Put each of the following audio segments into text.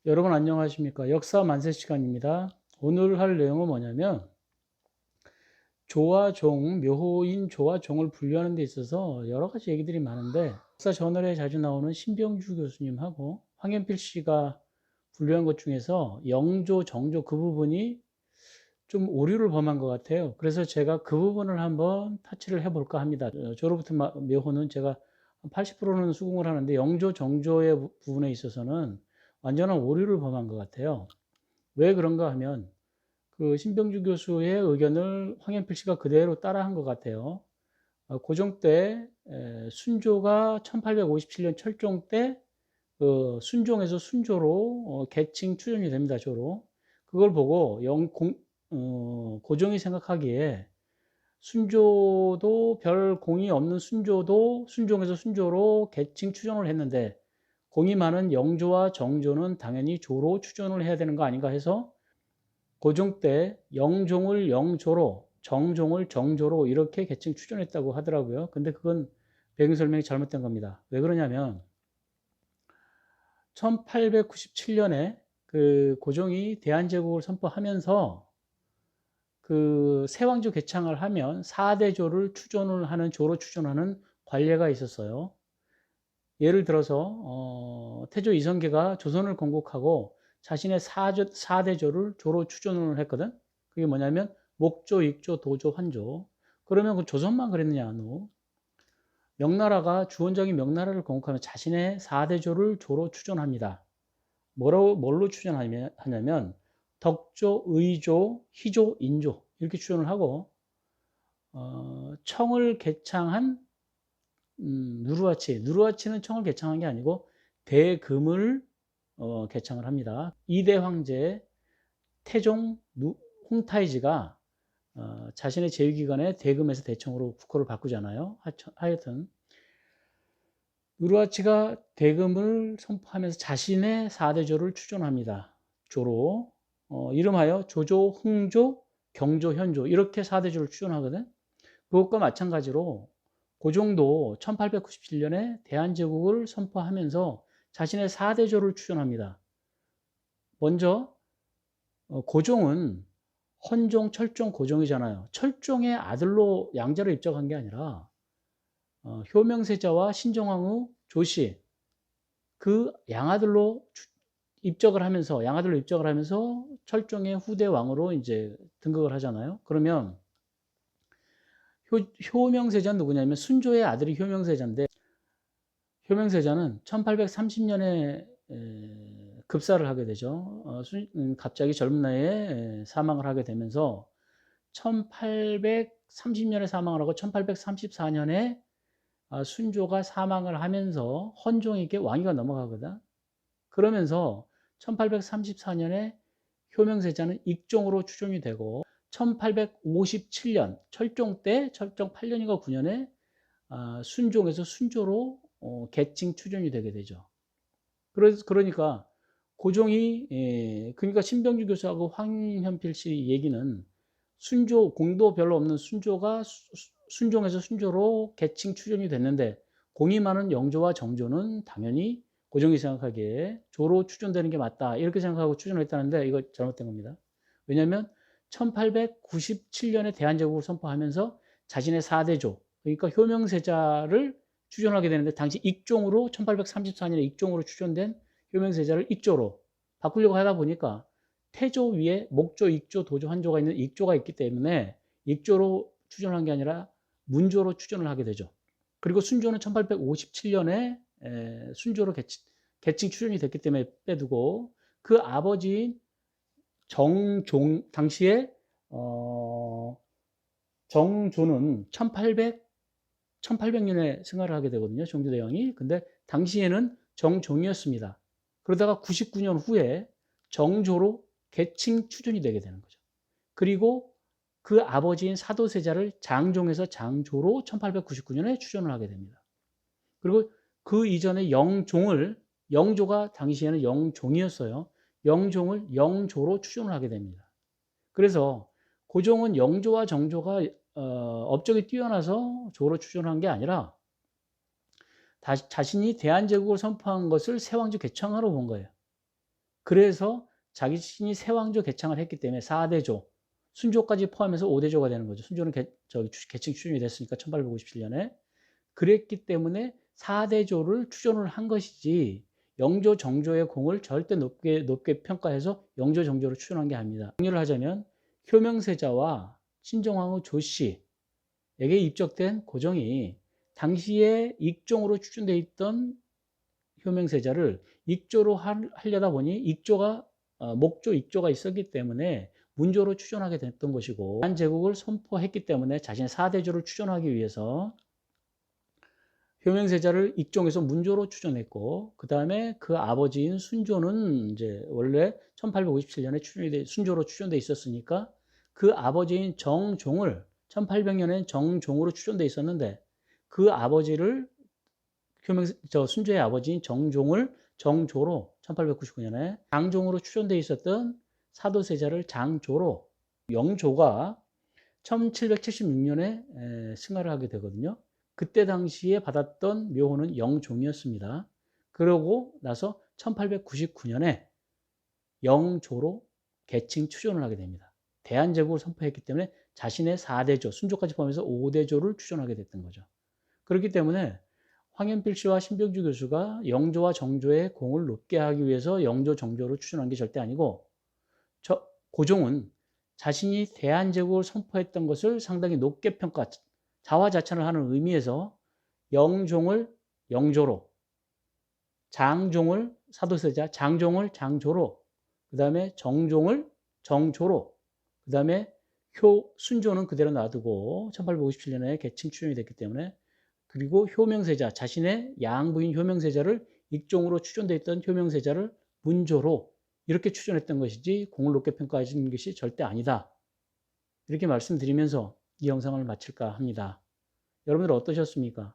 여러분 안녕하십니까? 역사 만세 시간입니다. 오늘 할 내용은 뭐냐면 조와 종, 묘호인 조와 종을 분류하는 데 있어서 여러 가지 얘기들이 많은데 역사 저널에 자주 나오는 신병주 교수님하고 황현필 씨가 분류한 것 중에서 영조, 정조 그 부분이 좀 오류를 범한 것 같아요. 그래서 제가 그 부분을 한번 타치를 해볼까 합니다. 조로부터 묘호는 제가 80%는 수긍을 하는데 영조, 정조의 부분에 있어서는 완전한 오류를 범한 것 같아요. 왜 그런가 하면 그 신병주 교수의 의견을 황현필 씨가 그대로 따라한 것 같아요. 고종 때 순조가 1857년 철종 때 순종에서 순조로 계칭 추존이 됩니다. 조로. 그걸 보고 고종이 생각하기에 순조도 별 공이 없는 순조도 순종에서 순조로 계칭 추존을 했는데 공이 많은 영조와 정조는 당연히 조로 추존을 해야 되는 거 아닌가 해서 고종 때 영종을 영조로, 정종을 정조로 이렇게 계층 추존했다고 하더라고요. 근데 그건 배경 설명이 잘못된 겁니다. 왜 그러냐면 1897년에 그 고종이 대한제국을 선포하면서 그 세왕조 개창을 하면 4대조를 추존을 하는 조로 추존하는 관례가 있었어요. 예를 들어서 태조 이성계가 조선을 건국하고 자신의 4대조를 조로 추존을 했거든. 그게 뭐냐면 목조, 익조, 도조, 환조. 그러면 그 조선만 그랬느냐? 너. 명나라가 주원적인 명나라를 건국하면 자신의 4대조를 조로 추존합니다. 뭘로 추존하냐면 덕조, 의조, 희조, 인조 이렇게 추존을 하고 청을 개창한 누르하치는 청을 개창한 게 아니고 대금을 개창을 합니다. 2대 황제 태종 홍타이지가 자신의 재위기간에 대금에서 대청으로 국호를 바꾸잖아요. 하여튼 누르하치가 대금을 선포하면서 자신의 4대조를 추존합니다. 조로 이름하여 조조, 흥조, 경조, 현조 이렇게 4대조를 추존하거든. 그것과 마찬가지로 고종도 1897년에 대한제국을 선포하면서 자신의 4대조를 추존합니다. 먼저 고종은 헌종, 철종, 고종이잖아요. 철종의 아들로 양자로 입적한 게 아니라 효명세자와 신종왕후 조씨 그 양아들로 입적을 하면서 철종의 후대 왕으로 이제 등극을 하잖아요. 그러면 효명세자는 누구냐면 순조의 아들이 효명세자인데 효명세자는 1830년에 급사를 하게 되죠. 갑자기 젊은 나이에 사망을 하게 되면서 1830년에 사망을 하고 1834년에 순조가 사망을 하면서 헌종에게 왕위가 넘어가거든. 그러면서 1834년에 효명세자는 익종으로 추종이 되고 1857년 철종 때 철종 8년인가 9년에 순종에서 순조로 계칭 추존이 되게 되죠. 그러니까 고종이 그러니까 신병주 교수하고 황현필 씨 얘기는 순조 공도 별로 없는 순조가 순종에서 순조로 계칭 추존이 됐는데 공이 많은 영조와 정조는 당연히 고종이 생각하기에 조로 추존되는 게 맞다 이렇게 생각하고 추존을 했다는데 이거 잘못된 겁니다. 왜냐하면 1897년에 대한제국을 선포하면서 자신의 4대조 그러니까 효명세자를 추존하게 되는데 당시 익종으로 1834년에 익종으로 추존된 효명세자를 익조로 바꾸려고 하다 보니까 태조 위에 목조, 익조, 도조, 환조가 있는 익조가 있기 때문에 익조로 추존한 게 아니라 문조로 추존을 하게 되죠. 그리고 순조는 1857년에 순조로 계칭 추존이 됐기 때문에 빼두고 그 아버지인 정종 당시에 정조는 1800년에 생활을 하게 되거든요. 정조대왕이. 근데 당시에는 정종이었습니다. 그러다가 99년 후에 정조로 계칭 추존이 되게 되는 거죠. 그리고 그 아버지인 사도세자를 장종에서 장조로 1899년에 추존을 하게 됩니다. 그리고 그 이전에 영조가 당시에는 영종이었어요. 영종을 영조로 추존을 하게 됩니다. 그래서 고종은 영조와 정조가 업적이 뛰어나서 조로 추존한 게 아니라 자신이 대한제국을 선포한 것을 세왕조 개창하러 본 거예요. 그래서 자기 신이 세왕조 개창을 했기 때문에 4대조, 순조까지 포함해서 5대조가 되는 거죠. 순조는 개칭 추진이 됐으니까 1857년에. 그랬기 때문에 4대조를 추존을 한 것이지 영조, 정조의 공을 절대 높게 평가해서 영조, 정조로 추존한 게 아닙니다. 정리를 하자면 효명세자와 신종황후 조씨에게 입적된 고종이 당시에 익종으로 추존되어 있던 효명세자를 익조로 하려다 보니 목조 익조가 있었기 때문에 문조로 추존하게 됐던 것이고, 대한제국을 선포했기 때문에 자신의 4대조를 추존하기 위해서 효명세자를 익종에서 문조로 추존했고, 그 다음에 그 아버지인 순조는 이제 원래 1857년에 순조로 추존돼 있었으니까 그 아버지인 정종을 1800년엔 정종으로 추존돼 있었는데 그 아버지를 순조의 아버지인 정종을 정조로 1899년에 장종으로 추존돼 있었던 사도세자를 장조로, 영조가 1776년에 승하를 하게 되거든요. 그때 당시에 받았던 묘호는 영종이었습니다. 그러고 나서 1899년에 영조로 개칭 추존을 하게 됩니다. 대한제국을 선포했기 때문에 자신의 4대조, 순조까지 포함해서 5대조를 추존하게 됐던 거죠. 그렇기 때문에 황현필 씨와 신병주 교수가 영조와 정조의 공을 높게 하기 위해서 영조, 정조를 추존한 게 절대 아니고, 고종은 자신이 대한제국을 선포했던 것을 상당히 높게 자화자찬을 하는 의미에서 영종을 영조로, 장종을 사도세자, 장종을 장조로, 그 다음에 정종을 정조로, 그 다음에 순조는 그대로 놔두고 1857년에 개칭 추존이 됐기 때문에, 그리고 효명세자, 자신의 양부인 효명세자를 익종으로 추존되어 있던 효명세자를 문조로 이렇게 추존했던 것이지 공을 높게 평가하신 것이 절대 아니다. 이렇게 말씀드리면서 이 영상을 마칠까 합니다. 여러분들 어떠셨습니까?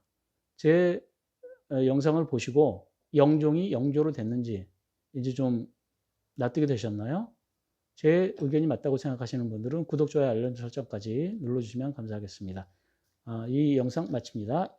제 영상을 보시고 영종이 영조로 됐는지 이제 좀 납득이 되셨나요? 제 의견이 맞다고 생각하시는 분들은 구독, 좋아요, 알람 설정까지 눌러주시면 감사하겠습니다. 이 영상 마칩니다.